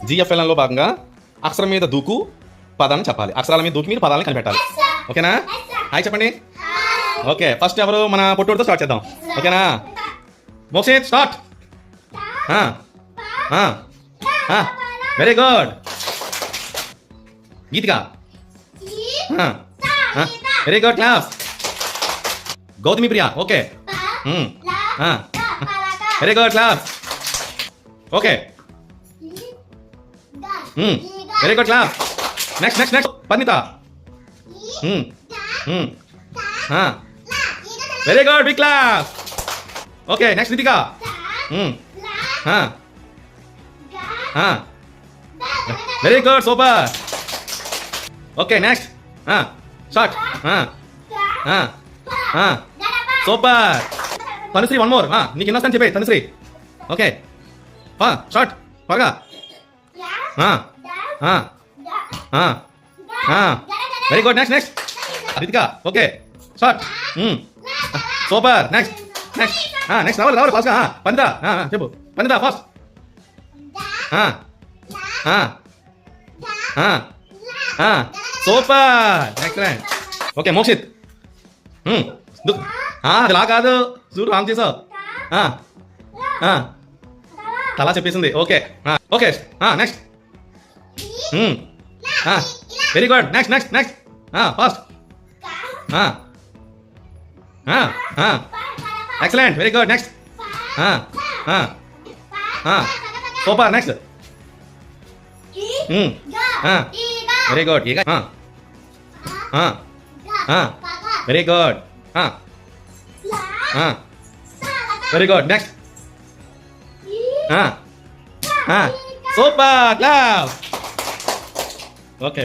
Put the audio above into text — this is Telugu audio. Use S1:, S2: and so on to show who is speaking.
S1: జిఎఫ్ఎల్ఎన్లో భాగంగా అక్షరం మీద దూకు పదాన్ని చెప్పాలి. అక్షరాల మీద దూకి మీరు పదాలను కనిపెట్టాలి. ఓకేనా? హాయ్ చెప్పండి. ఓకే, ఫస్ట్ ఎవరు మన పొట్టోడితో స్టార్ట్ చేద్దాం. ఓకేనా? Mokshith start. Very good. Geethika very good. Class. Gautami Priya. Okay very good. Class. Okay very good. Class. Next next next Parnitha. Very good. Big class. Okay next Nithika. Very good. Super. Okay next start. Super. Tanushree one more. నీకు ఎన్నో చెప్పే తనుశ్రీ. ఓకే స్టార్ట్ త్వరగా. Very good. Next next Ritika. Okay start. Super. Next next next రావాలి రావాలి ఫాస్ట్గా. పందిత చెప్పు. Pandita fast. Super. Excellent. Okay Mokshith. అది లా కాదు చూడు రాంగ్ చేసావు. తలా చెప్పేసింది. Okay okay next. Very good. Next next next fast. Excellent. Very good. Next. Super. Next. Very good. Very good. Very good. Next. Super. Class. Okay.